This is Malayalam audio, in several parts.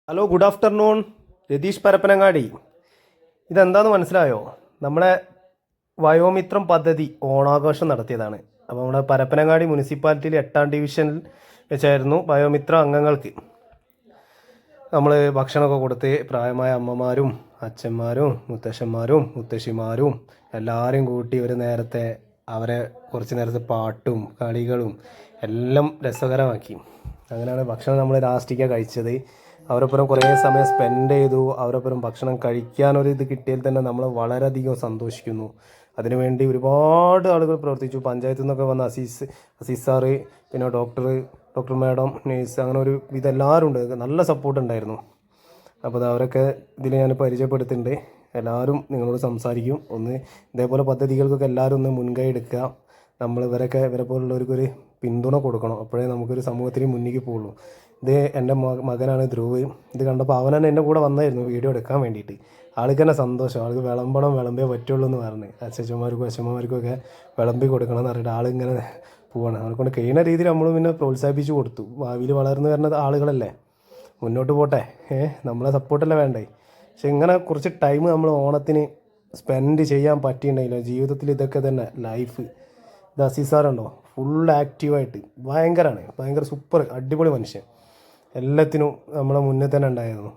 Hello, good afternoon. Ratheesh Parappanangadi. ഇതെന്താന്ന് മനസ്സിലായോ? നമ്മളെ വയോമിത്രം പദ്ധതി ഓണാഘോഷം നടത്തിയതാണ്. അപ്പോൾ നമ്മുടെ പരപ്പനങ്ങാടി മുനിസിപ്പാലിറ്റിയിൽ 8ാം ഡിവിഷനിൽ വെച്ചായിരുന്നു വയോമിത്ര അംഗങ്ങൾക്ക് നമ്മൾ ഭക്ഷണമൊക്കെ കൊടുത്ത് പ്രായമായ അമ്മമാരും അച്ഛന്മാരും മുത്തശ്ശന്മാരും മുത്തശ്ശിമാരും എല്ലാവരെയും കൂട്ടി ഒരു നേരത്തെ അവരെ കുറച്ച് നേരത്തെ പാട്ടും കളികളും എല്ലാം രസകരമാക്കി. അങ്ങനെയാണ് ഭക്ഷണം നമ്മൾ ലാസ്റ്റിക്കാണ് കഴിച്ചത്. അവരൊപ്പം കുറേ സമയം സ്പെൻഡ് ചെയ്തു. അവരൊപ്പം ഭക്ഷണം കഴിക്കാനൊരു ഇത് കിട്ടിയാൽ തന്നെ നമ്മൾ വളരെയധികം സന്തോഷിക്കുന്നു. അതിനുവേണ്ടി ഒരുപാട് ആളുകൾ പ്രവർത്തിച്ചു. പഞ്ചായത്തിൽ നിന്നൊക്കെ വന്ന അസീസ് സാറ്, പിന്നെ ഡോക്ടർ മാഡം, നേഴ്സ്, അങ്ങനെ ഒരു ഇതെല്ലാവരും ഉണ്ട്. നല്ല സപ്പോർട്ട് ഉണ്ടായിരുന്നു. അപ്പോൾ അവരൊക്കെ ഇതിൽ ഞാൻ പരിചയപ്പെടുത്തുന്നുണ്ട്. എല്ലാവരും നിങ്ങളോട് സംസാരിക്കും. ഒന്ന് ഇതേപോലെ പദ്ധതികൾക്കൊക്കെ എല്ലാവരും ഒന്ന് മുൻകൈ എടുക്കുക. ഇവരെ പോലുള്ളവർക്കൊരു പിന്തുണ കൊടുക്കണം. അപ്പോഴേ നമുക്കൊരു സമൂഹത്തിന് മുന്നിലേക്ക് പോകുള്ളൂ. ഇത് എൻ്റെ മകനാണ് ധ്രുവ്. ഇത് കണ്ടപ്പോൾ അവൻ തന്നെ എൻ്റെ കൂടെ വന്നായിരുന്നു വീഡിയോ എടുക്കാൻ വേണ്ടിയിട്ട്. ആൾക്ക് തന്നെ സന്തോഷം. ആൾക്ക് വിളമ്പേ പറ്റുള്ളൂ എന്ന് പറഞ്ഞ് അച്ഛന്മാർക്കും അച്ഛന്മാർക്കും ഒക്കെ വിളമ്പി കൊടുക്കണം എന്ന് പറഞ്ഞിട്ട് ആളിങ്ങനെ പോവാണ്. അവരെക്കൊണ്ട് കഴിയുന്ന രീതിയിൽ നമ്മൾ പിന്നെ പ്രോത്സാഹിപ്പിച്ച് കൊടുത്തു. ഭാവിയിൽ വളർന്നു വരുന്ന ആളുകളല്ലേ, മുന്നോട്ട് പോട്ടെ. നമ്മളെ സപ്പോർട്ടല്ലേ വേണ്ടേ. പക്ഷെ ഇങ്ങനെ കുറച്ച് ടൈം നമ്മൾ ഓണത്തിന് സ്പെൻഡ് ചെയ്യാൻ പറ്റിയിട്ടുണ്ടെങ്കിലോ ജീവിതത്തിൽ ഇതൊക്കെ തന്നെ ലൈഫ്. ഇത് അസീസാറുണ്ടോ, ഫുൾ ആക്റ്റീവായിട്ട് ഭയങ്കര സൂപ്പർ അടിപൊളി മനുഷ്യൻ. എല്ലാത്തിനും നമ്മളെ മുന്നേ തന്നെ ഉണ്ടായിരുന്നു.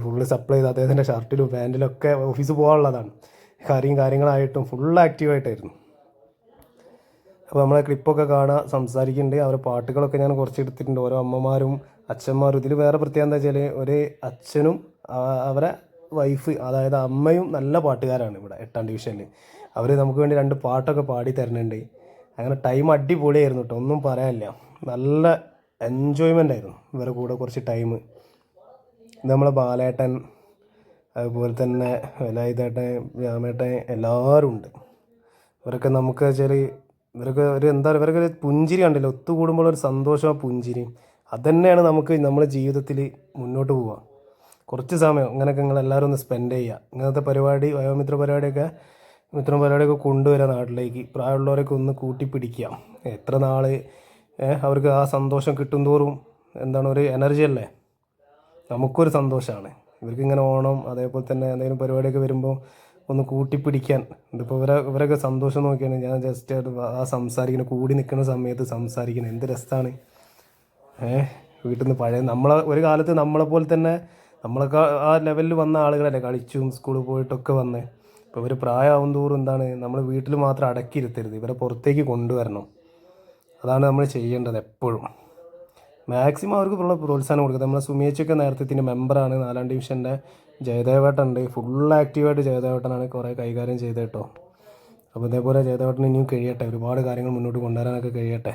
ഫുള്ള് സപ്ലൈ ചെയ്ത് അദ്ദേഹത്തിൻ്റെ ഷർട്ടിലും പാൻറ്റിലും ഒക്കെ ഓഫീസ് പോകാനുള്ളതാണ്. കാര്യങ്ങളായിട്ടും ഫുൾ ആക്റ്റീവായിട്ടായിരുന്നു. അപ്പോൾ നമ്മളെ ക്ലിപ്പൊക്കെ കാണാൻ സംസാരിക്കുന്നുണ്ട്. അവരെ പാട്ടുകളൊക്കെ ഞാൻ കുറച്ച് എടുത്തിട്ടുണ്ട്. ഓരോ അമ്മമാരും അച്ഛന്മാരും. ഇതിൽ വേറെ പ്രത്യേകത എന്താ വെച്ചാൽ ഒരു അച്ഛനും അവരെ വൈഫ്, അതായത് അമ്മയും നല്ല പാട്ടുകാരാണ് ഇവിടെ 8ാം ഡിവിഷനിൽ. അവർ നമുക്ക് വേണ്ടി 2 പാട്ടൊക്കെ പാടി തരുന്നുണ്ട്. അങ്ങനെ ടൈം അടിപൊളിയായിരുന്നു കേട്ടോ, ഒന്നും പറയാനില്ല. നല്ല എൻജോയ്മെൻ്റ് ആയിരുന്നു ഇവരെ കൂടെ കുറച്ച് ടൈം. ഇത് നമ്മളെ ബാലേട്ടൻ, അതുപോലെ തന്നെ വേലായുധേട്ടൻ, രാമേട്ടൻ, എല്ലാവരും ഉണ്ട്. ഇവരൊക്കെ നമുക്ക് വെച്ചാൽ ഇവരൊക്കെ ഇവരൊക്കെ ഒരു പുഞ്ചിരി കണ്ടില്ല, ഒത്തുകൂടുമ്പോൾ ഒരു സന്തോഷവും പുഞ്ചിരിയും. അതുതന്നെയാണ് നമുക്ക് നമ്മുടെ ജീവിതത്തിൽ മുന്നോട്ട് പോവുക. കുറച്ച് സമയം ഇങ്ങനെയൊക്കെ നിങ്ങളെല്ലാവരും ഒന്ന് സ്പെൻഡ് ചെയ്യുക. ഇങ്ങനത്തെ പരിപാടി, വയോമിത്ര പരിപാടിയൊക്കെ കൊണ്ടുവരിക നാട്ടിലേക്ക്. പ്രായമുള്ളവരൊക്കെ ഒന്ന് കൂട്ടിപ്പിടിക്കുക. എത്ര നാൾ അവർക്ക് ആ സന്തോഷം കിട്ടുന്തോറും ഒരു എനർജി അല്ലേ, നമുക്കൊരു സന്തോഷമാണ്. ഇവർക്കിങ്ങനെ ഓണം അതേപോലെ തന്നെ എന്തെങ്കിലും പരിപാടിയൊക്കെ വരുമ്പോൾ ഒന്ന് കൂട്ടിപ്പിടിക്കാൻ. ഇതിപ്പോൾ ഇവരൊക്കെ സന്തോഷം നോക്കിയാണ് ഞാൻ ജസ്റ്റ് സംസാരിക്കുന്നത്, കൂടി നിൽക്കുന്ന സമയത്ത് സംസാരിക്കുന്നത്. എന്ത് രസമാണ്. വീട്ടിൽ നിന്ന് പഴയ ഒരു കാലത്ത് നമ്മളെപ്പോലെ തന്നെ നമ്മളൊക്കെ ആ ലെവലിൽ വന്ന ആളുകളല്ലേ, കളിച്ചും സ്കൂളിൽ പോയിട്ടൊക്കെ വന്നേ. ഇപ്പോൾ ഇവർ പ്രായമാവും തോറും നമ്മൾ വീട്ടിൽ മാത്രം അടക്കിയിരുത്തരുത്, ഇവരെ പുറത്തേക്ക് കൊണ്ടുവരണം. അതാണ് നമ്മൾ ചെയ്യേണ്ടത് എപ്പോഴും. മാക്സിമം അവർക്ക് പ്രോത്സാഹനം കൊടുക്കുക. നമ്മളെ സുമേച്ചൊക്കെ നേരത്തെ ഇതിൻ്റെ മെമ്പറാണ്. 4ാം ഡിവിഷൻ്റെ ജയദേവേട്ടനുണ്ട്. ഫുൾ ആക്റ്റീവായിട്ട് ജയദേവേട്ടനാണ് കുറേ കൈകാര്യം ചെയ്ത് കേട്ടോ. അപ്പോൾ ഇതേപോലെ ജയദേവേട്ടൻ ഇനിയും കഴിയട്ടെ, ഒരുപാട് കാര്യങ്ങൾ മുന്നോട്ട് കൊണ്ടുവരാനൊക്കെ കഴിയട്ടെ.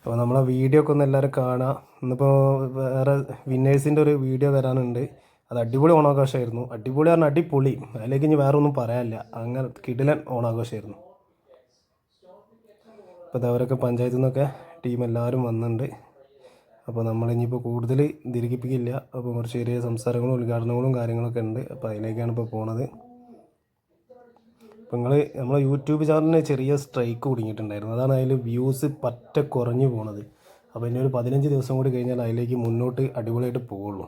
അപ്പോൾ നമ്മളെ വീഡിയോ ഒക്കെ ഒന്ന് എല്ലാവരും കാണുക. ഇന്നിപ്പോൾ വേറെ വിന്നേഴ്സിൻ്റെ ഒരു വീഡിയോ വരാനുണ്ട്. അത് അടിപൊളി ഓണാഘോഷമായിരുന്നു. അടിപൊളി പറഞ്ഞാൽ അടിപൊളി, അതിലേക്ക് ഇനി വേറെ ഒന്നും പറയാനില്ല. അങ്ങനെ കിടിലൻ ഓണാഘോഷമായിരുന്നു. അപ്പോൾ അവരൊക്കെ പഞ്ചായത്തിൽ നിന്നൊക്കെ ടീം എല്ലാവരും വന്നിട്ടുണ്ട്. അപ്പോൾ നമ്മളിനിയിപ്പോൾ കൂടുതൽ ദീർഘിപ്പിക്കില്ല. അപ്പോൾ കുറച്ച് ചെറിയ സംസാരങ്ങളും ഉദ്ഘാടനങ്ങളും കാര്യങ്ങളൊക്കെ ഉണ്ട്. അപ്പോൾ അതിലേക്കാണ് ഇപ്പോൾ പോണത്. അപ്പോൾ നമ്മളെ യൂട്യൂബ് ചാനലിന് ചെറിയ സ്ട്രൈക്ക് കുടുങ്ങിയിട്ടുണ്ടായിരുന്നു. അതാണ് അതിൽ വ്യൂസ് പറ്റ കുറഞ്ഞു പോണത്. അപ്പോൾ ഇനി ഒരു 15 ദിവസം കൂടി കഴിഞ്ഞാൽ അതിലേക്ക് മുന്നോട്ട് അടിപൊളിയായിട്ട് പോവുള്ളൂ.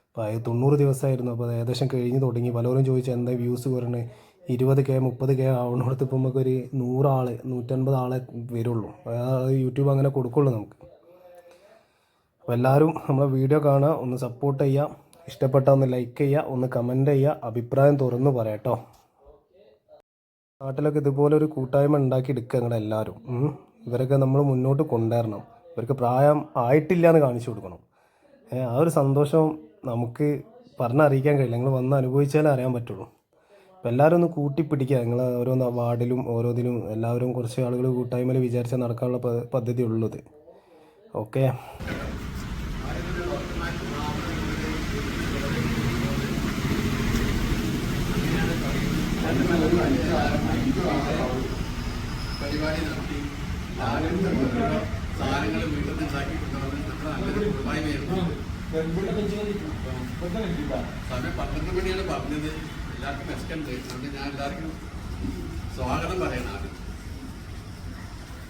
അപ്പോൾ അത് 90 ദിവസമായിരുന്നു. അപ്പോൾ അത് ഏകദേശം കഴിഞ്ഞ് തുടങ്ങി. പലരും ചോദിച്ചാൽ എന്താ വ്യൂസ് കുറഞ്ഞ് 20K 30K ആവുന്നിടത്ത് ഇപ്പോൾ നമുക്കൊരു 100 ആൾ 150 ആളെ വരുള്ളൂ. യൂട്യൂബ് അങ്ങനെ കൊടുക്കുള്ളൂ നമുക്ക്. അപ്പോൾ എല്ലാവരും നമ്മളെ വീഡിയോ കാണുക, ഒന്ന് സപ്പോർട്ട് ചെയ്യുക. ഇഷ്ടപ്പെട്ടാൽ ഒന്ന് ലൈക്ക് ചെയ്യുക, ഒന്ന് കമൻറ്റ് ചെയ്യുക, അഭിപ്രായം തുറന്ന് പറയാം കേട്ടോ. നാട്ടിലൊക്കെ ഇതുപോലെ ഒരു കൂട്ടായ്മ ഉണ്ടാക്കിയെടുക്കുക നിങ്ങളെല്ലാവരും. ഇവരൊക്കെ നമ്മൾ മുന്നോട്ട് കൊണ്ടുവരണം. ഇവർക്ക് പ്രായം ആയിട്ടില്ല എന്ന് കാണിച്ചു കൊടുക്കണം. ആ ഒരു സന്തോഷം നമുക്ക് പറഞ്ഞറിയിക്കാൻ കഴിയില്ല. നിങ്ങൾ വന്ന് അനുഭവിച്ചാലേ അറിയാൻ പറ്റുള്ളൂ. അപ്പോൾ എല്ലാവരും ഒന്ന് കൂട്ടിപ്പിടിക്കുക. നിങ്ങൾ ഓരോ വാർഡിലും ഓരോതിലും എല്ലാവരും കുറച്ച് ആളുകൾ കൂട്ടായ്മയിൽ വിചാരിച്ചാൽ നടക്കാനുള്ള പദ്ധതി ഉള്ളത്. ഓക്കെ. പരിപാടി നടത്തി സാധനങ്ങൾ വീട്ടിൽ നിന്നാക്കി നല്ലൊരു കൂട്ടായ്മയായിരുന്നു. സമയം 12 മണിയാണ് പറഞ്ഞത്. എല്ലാവർക്കും വിശക്കുണ്ട്. അതുകൊണ്ട് ഞാൻ എല്ലാവർക്കും സ്വാഗതം പറയണം.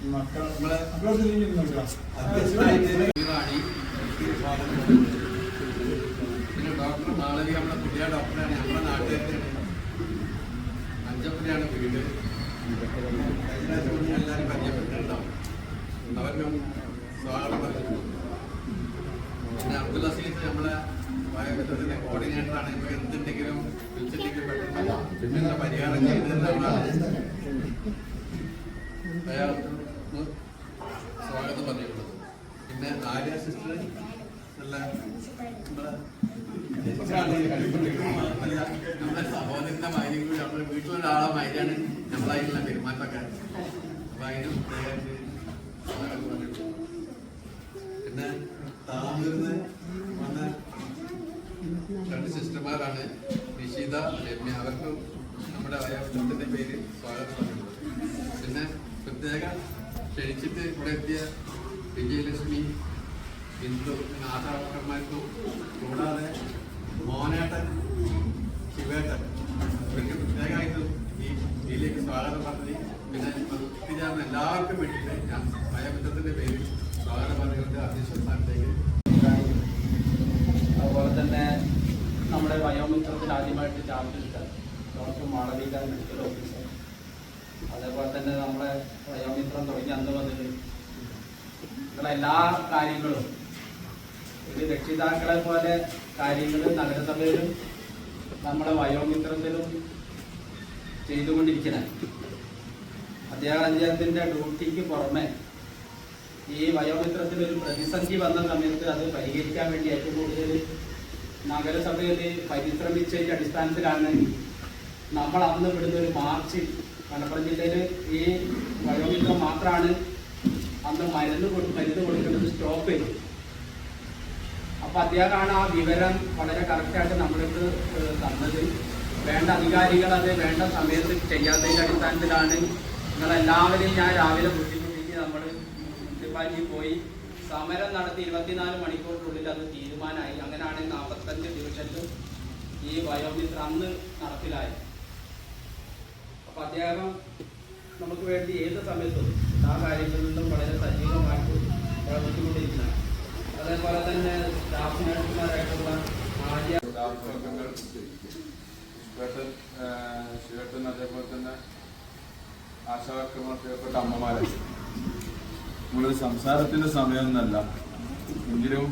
നമ്മളെ പിന്നെ അബ്ദുൽ അസീസ് നമ്മളെ വയോമിത്രത്തിന്റെ കോർഡിനേറ്ററാണ്. ഇപ്പൊ എന്തുണ്ടെങ്കിലും വിളിച്ചിട്ടെങ്കിലും പെട്ടെന്ന് പരിഹാരം ചെയ്തത് അയാൾക്ക് സ്വാഗതം പറഞ്ഞിട്ടുള്ളത്. പിന്നെ ആര്യ സിസ്റ്റർ നല്ല നമ്മുടെ സഹോദരന്റെ മാര്യം കൂടി നമ്മുടെ വീട്ടിലൊരാളെ മാര്യാണ് നമ്മളായിട്ടുള്ള പെരുമാറ്റക്കാരൻ. അപ്പൊ അതിന് പ്രത്യേകിച്ച് സ്വാഗതം പറഞ്ഞിട്ടുണ്ട്. പിന്നെ താമൂരിന്ന് വന്ന 2 സിസ്റ്റർമാരാണ് നിഷിത, രമ്യ. അവർക്ക് നമ്മുടെ വയോമിത്രത്തിന്റെ പേര് സ്വാഗതം പറഞ്ഞിട്ടുണ്ട്. പിന്നെ പ്രത്യേക ക്ഷണിച്ചിട്ട് ഇവിടെ എത്തിയ വിജയലക്ഷ്മി, ബിന്ദു, ആശാവർക്കന്മാർക്കും കൂടാതെ മോനേട്ടൻ, ശിവേട്ടൻ, ഇവർക്ക് പ്രത്യേകമായിട്ടും ഈ ഇതിലേക്ക് സ്വാഗതം പറഞ്ഞത്. പിന്നെ എത്തിച്ചേർന്ന എല്ലാവർക്കും വേണ്ടിയിട്ട് ഞാൻ വയോമിത്രത്തിന്റെ പേര് സ്വാഗതം പറഞ്ഞുകൊണ്ട് അധ്യക്ഷ സ്ഥാനത്തേക്ക്. അതുപോലെ തന്നെ നമ്മുടെ വയോമിത്രത്തിൽ ആദ്യമായിട്ട് ചാർജ് എടുത്ത ഡോക്ടർ മാളവിക, മെഡിക്കൽ ഓഫീസർ. അതേപോലെ തന്നെ നമ്മുടെ വയോമിത്രം തുടങ്ങി അന്ന് മുതൽ എല്ലാ കാര്യങ്ങളും ഒരു രക്ഷിതാക്കളെ പോലെ കാര്യങ്ങൾ നഗരസഭയിലും നമ്മുടെ വയോമിത്രത്തിലും ചെയ്തുകൊണ്ടിരിക്കുന്നത്. അദ്ദേഹത്തിൻ്റെ ഡ്യൂട്ടിക്ക് പുറമെ ഈ വയോമിത്രത്തിൽ ഒരു പ്രതിസന്ധി വന്ന സമയത്ത് അത് പരിഹരിക്കാൻ വേണ്ടി ഏറ്റവും കൂടുതൽ നഗരസഭയിൽ പരിശ്രമിച്ചതിൻ്റെ അടിസ്ഥാനത്തിലാണ് നമ്മൾ അന്ന് വിടുന്ന ഒരു മാർച്ച്. മലപ്പുറം ജില്ലയിൽ ഈ വയോമിത്രം മാത്രമാണ് അന്ന് മരുന്ന് കൊടുക്കുന്നത് സ്റ്റോപ്പ് ചെയ്തു. അപ്പൊ അദ്ദേഹമാണ് ആ വിവരം വളരെ കറക്റ്റായിട്ട് നമ്മൾക്ക് തന്നത്. വേണ്ട അധികാരികൾ അത് വേണ്ട സമയത്ത് ചെയ്യാത്തതിൻ്റെ അടിസ്ഥാനത്തിലാണ് നിങ്ങളെല്ലാവരെയും ഞാൻ രാവിലെ ബുദ്ധിമുട്ടിച്ച് നമ്മൾ മുനിസിപ്പാലിറ്റി പോയി സമരം നടത്തി 24 മണിക്കൂറിനുള്ളിൽ അത് തീരുമാനമായി. അങ്ങനെയാണ് 45 ഡിവിഷനിലും ഈ വയോമിത്രം അന്ന് നടപ്പിലായി. അപ്പൊ അദ്ദേഹം നമുക്ക് വേണ്ടി ഏത് സമയത്തും ആ കാര്യങ്ങളിലും വളരെ സജീവമായിട്ട് പ്രവർത്തിച്ചുകൊണ്ടിരിക്കുന്നത്. അതേപോലെ തന്നെ സ്റ്റാഫ് നഴ്സുമാരായിട്ടുള്ള ആര്യ ശിവട്ടൻ, അതേപോലെ തന്നെ ആശാവർക്കന്മാർ, പ്രിയപ്പെട്ട അമ്മമാരെ, നമ്മളൊരു സംസാരത്തിന്റെ സമയമൊന്നല്ല. എങ്കിലും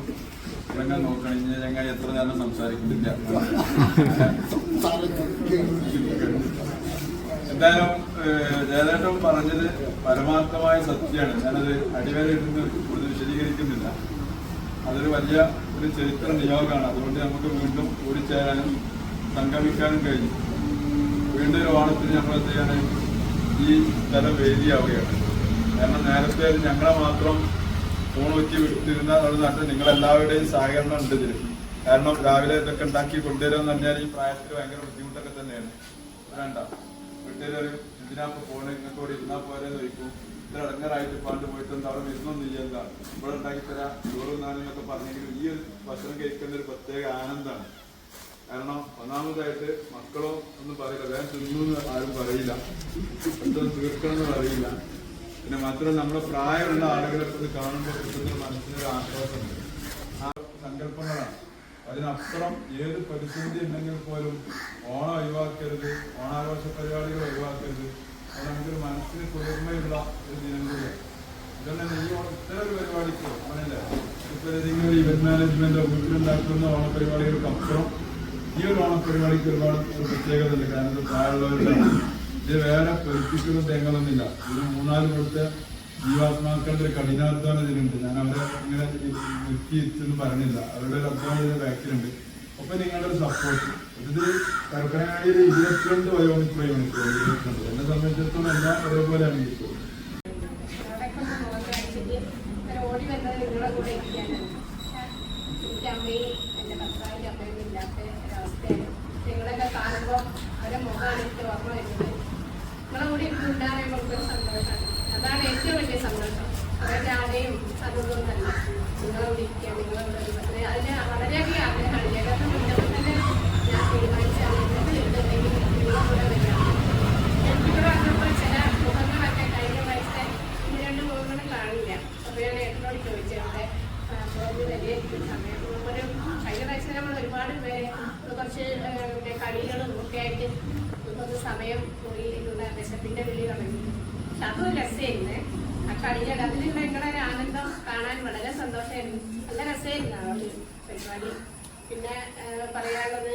ഞങ്ങൾ നോക്കണെങ്കിൽ ഞങ്ങൾ എത്ര നേരം സംസാരിക്കുന്നില്ല. എന്തായാലും ജയദേട്ടൻ പറഞ്ഞത് പരമാർത്ഥമായ സത്യമാണ്. ഞാനത് അടിവരയിടുന്ന് കൂടുതൽ വിശദീകരിക്കുന്നില്ല. അതൊരു വലിയ ഒരു ചരിത്ര നിയോഗമാണ്. അതുകൊണ്ട് നമുക്ക് വീണ്ടും കൂടിച്ചേരാനും സംഗമിക്കാനും കഴിഞ്ഞു. വീണ്ടും ഒരു ഓണത്തിന് നമ്മൾ എന്ത് ചെയ്യാൻ ഈ സ്ഥലം വേദിയാവുകയാണ്. കാരണം നേരത്തെ ഞങ്ങളെ മാത്രം ഫോൺ വെച്ച് വിട്ടിരുന്ന ഒരു നാട്ടിൽ നിങ്ങളെല്ലാവരുടെയും സഹകരണം ഉണ്ട് ഇതിൽ. കാരണം രാവിലെ ഇതൊക്കെ ഉണ്ടാക്കി കൊണ്ടുവരുമെന്ന് പറഞ്ഞാൽ ഈ പ്രായത്തിൽ ഭയങ്കര ബുദ്ധിമുട്ടൊക്കെ തന്നെയാണ്. വേണ്ട വീട്ടിലൊരു ഇതിനകത്ത് ഫോൺ ഇങ്ങോട്ട് കൂടി ഇരുന്നാൽ പോരെ ചോദിക്കും. ഇത്ര അടങ്ങറായിട്ട് പാണ്ട് പോയിട്ടുണ്ട്, അവിടെ വരുന്നൊന്നും ചെയ്യല്ല, ഇവിടെ ഉണ്ടാക്കി തരാം ചോറും നാലെന്നൊക്കെ പറഞ്ഞെങ്കിലും ഈ ഒരു ഭക്ഷണം കഴിക്കുന്ന ഒരു പ്രത്യേക ആനന്ദമാണ്. കാരണം ഒന്നാമതായിട്ട് മക്കളോ ഒന്നും പറയില്ല, വേഗം തിന്നു ആരും പറയില്ല, എന്തൊന്നും തീർക്കണം എന്ന് പറയില്ല. പിന്നെ മാത്രമല്ല നമ്മുടെ പ്രായമുള്ള ആളുകളൊക്കെ ഇത് കാണുമ്പോൾ കിട്ടുന്ന മനസ്സിനൊരു ആശ്വാസമുണ്ട്. ആ സങ്കല്പങ്ങളാണ്. അതിനപ്പുറം ഏത് പരിസ്ഥിതി ഉണ്ടെങ്കിൽ പോലും ഓണം ഒഴിവാക്കരുത്, ഓണാഘോഷ പരിപാടികൾ ഒഴിവാക്കരുത്. അത് നമുക്കൊരു മനസ്സിന് കുളിർമയുള്ള ഒരു ദിനം കൂടിയാണ്. അതുകൊണ്ട് തന്നെ ഈ ഇത്തരം ഒരു പരിപാടിക്ക് അങ്ങനെയല്ല, ഇപ്പൊ ഏതെങ്കിലും ഇവന്റ് മാനേജ്മെന്റോ വീട്ടിലുണ്ടാക്കുന്ന ഓണപരിപാടികൾക്കപ്പുറം ഈ ഒരു ഓണപരിപാടിക്ക് ഒരുപാട് പ്രത്യേകത ഉണ്ട്. കാരണം ഇത് പ്രായമുള്ളവരുടെ ഇത് വേറെ പൊലിപ്പിക്കുന്ന തേങ്ങളൊന്നുമില്ല. ഇത് 3-4 കൊടുത്ത ജീവാത്മാക്കളുടെ ഒരു കഠിനാധ്വാനം ഇതിലുണ്ട്. ഞാൻ അവരെ ഇങ്ങനെ നിർത്തിയെന്ന് പറഞ്ഞില്ല, അവരുടെ ഒരു അധ്വാനം ഇതിന്റെ ബാക്കിലുണ്ട്. ഒപ്പം നിങ്ങളുടെ ഒരു സപ്പോർട്ട്. ഇത് കർക്കരങ്ങാടിയിൽ 22 വയോമിത്രയുണ്ട്. എന്നെ സംബന്ധിച്ചിടത്തോളം എല്ലാം ഒരേപോലെയാണ് ഇപ്പോൾ. ഓടി വന്നത് നിങ്ങളെ കൂടെ ഇരിക്കാനാണ്. എൻ്റെ അമ്മയും എൻ്റെ ഭർത്താവിൻ്റെ അമ്മയും ഇല്ലാത്ത ഒരവസ്ഥയാണ്. നിങ്ങളൊക്കെ കാണുമ്പോൾ അവരെ മുഖമാണ് എനിക്ക് ഓർമ്മ വരുന്നത്. നിങ്ങളെ കൂടി ഉണ്ടാകുമ്പോൾ നമുക്കൊരു സന്തോഷമാണ്. അതാണ് ഏറ്റവും വലിയ സന്തോഷം. അവരുടെ ആരെയും അതൊന്നും തന്നെ നിങ്ങളെ കൂടി ഇരിക്കുക, നിങ്ങളെ കൂടെ അതിന് വളരെയധികം ആഗ്രഹമാണ്. ജഗത്ത് മുന്നോട്ട് തന്നെ ഞാൻ തീരുമാനിച്ചാൽ എന്തെങ്കിലും നിങ്ങളെ കൂടെ വരികയാണ്. എനിക്കിവിടെ വന്നപ്പോൾ ചില മുഖങ്ങളൊക്കെ കഴിഞ്ഞ വയസ്സെ 2 മുഖങ്ങളും കാണില്ല. അപ്പോൾ ഞാൻ ഏട്ടനോട് ചോദിച്ചവിടെ പോകുന്ന വലിയ സമയം ഒരു കഴിഞ്ഞ പ്രാവശ്യം നമ്മൾ ഒരുപാട് പേര് കുറച്ച് കളികളും ഒക്കെ ആയിട്ട് ഒന്ന് സമയം പോയി വിശപ്പിൻ്റെ വിളി തുടങ്ങി. പക്ഷെ അതും രസമായിരുന്നേ. ആ കളിയുടെ അതിലുള്ള നിങ്ങളുടെ ഒരു ആനന്ദം കാണാൻ വളരെ സന്തോഷമായിരുന്നു. നല്ല രസമായിരുന്നു ആ ഒരു പരിപാടി. പിന്നെ പറയാനുള്ളത്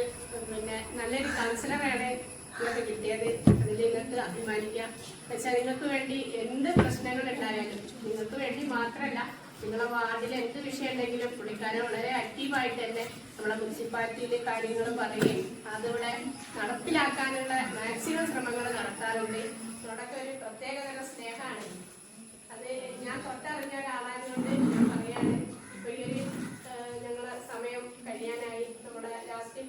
പിന്നെ നല്ലൊരു കൗൺസിലറാണ് നിങ്ങൾക്ക് കിട്ടിയത്. അതിൽ നിങ്ങൾക്ക് അഭിമാനിക്കാം. എന്നുവെച്ചാൽ നിങ്ങൾക്ക് വേണ്ടി എന്ത് പ്രശ്നങ്ങൾ ഉണ്ടായാലും നിങ്ങൾക്ക് വേണ്ടി മാത്രമല്ല, നിങ്ങളെ വാർഡിൽ എന്ത് വിഷയം ഉണ്ടെങ്കിലും പുള്ളിക്കാരൻ വളരെ ആക്റ്റീവായിട്ട് തന്നെ നമ്മളെ മുനിസിപ്പാലിറ്റിയിൽ കാര്യങ്ങൾ പറയുകയും അതിവിടെ നടപ്പിലാക്കാനുള്ള മാക്സിമം ശ്രമങ്ങൾ നടത്താറുണ്ട്. തുടക്കം ഒരു പ്രത്യേകതരം സ്നേഹമാണ്. അത് ഞാൻ തൊട്ടറിഞ്ഞ ഒരാളായതുകൊണ്ട് ഞാൻ പറയാണ്. ഇപ്പൊ ഈ ഒരു ഞങ്ങളെ സമയം കഴിയാനായി. നമ്മുടെ ലാസ്റ്റ്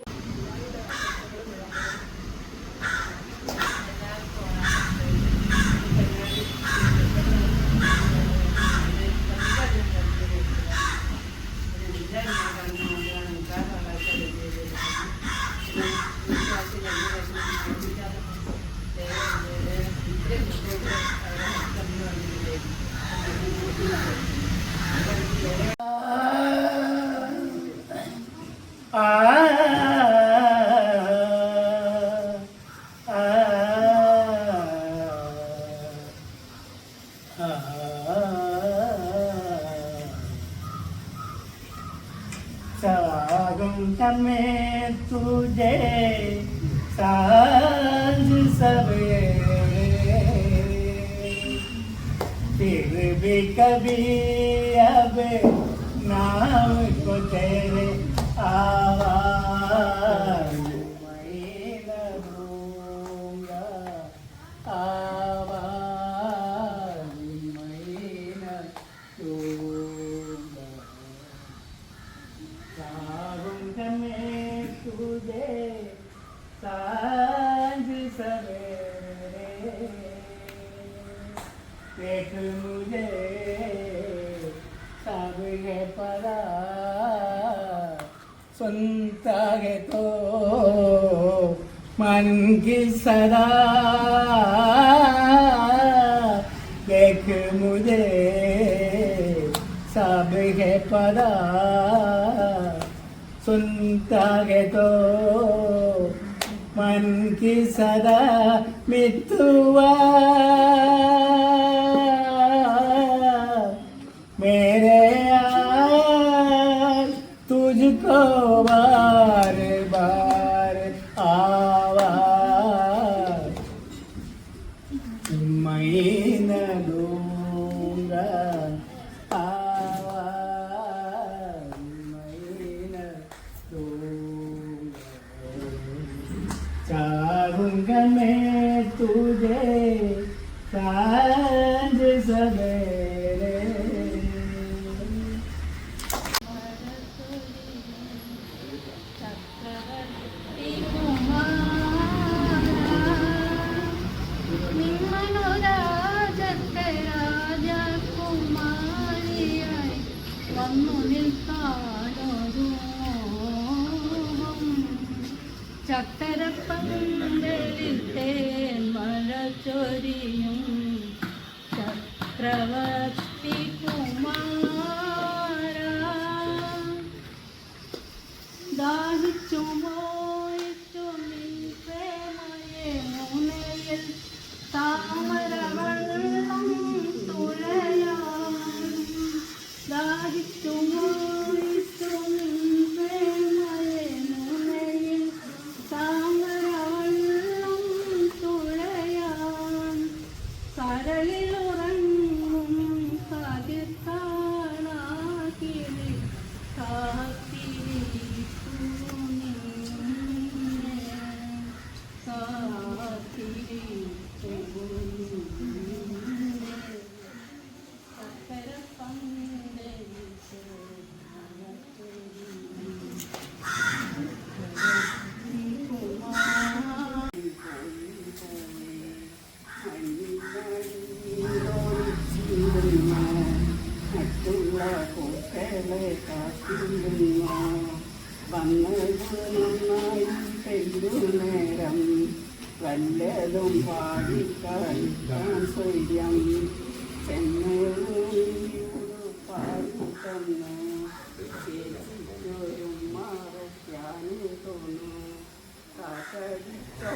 में तुझे सांझ सवेरे फिर भी कभी अब नाम को तेरे आवाज मैं न दूंगा, आवाज मैं न दूंगा। चाहूंगा मैं तुझे सांझ सवेरे देख मुझे सब है परा सुनता है तो मन की सदा देख मुझे सब है परा सुनता है तो मन की सदा मितुआ मेरे यार तुझको बार बार आवाज मैं न दूंगा, आवाज मैं न दूंगा। चाहूंगा मैं तुझे सांझ सवेरे ചക്കരപ്പന്തലിൽ തേൻ മഴ ചൊരിയും ചക്രവർത്തി കുമാര ദാഹിച്ചു മോഹിച്ചു നീ പ്രേമയെ മുനയിൽ താമരവെള്ളം തുഴയാം ദാഹിച്ചു മോഹിച്ചു നീ പ്രേമയെ മുനയിൽ താമരവെള്ളം തുഴയാം കരളിലുറങ്ങും കതിർ കാണാകിളി കാത്തിരിക്കൂ നിന്നെ കാത്തിരിക്കൂ നിന്നെ ചക്കരപ്പന്തലിൽ മറ്റുള്ള പൂക്കളെ കാത്തിരുന്ന വന്നത് നന്നായി പെയ്യുന്നേരം വല്ലതും പാടി കളിക്കാൻ സ്വയം ചെന്നൂരു പാടി തന്നു ചേച്ചിയൊരു മറയ്ക്കാനും തോന്നു കാത്തടിച്ചോ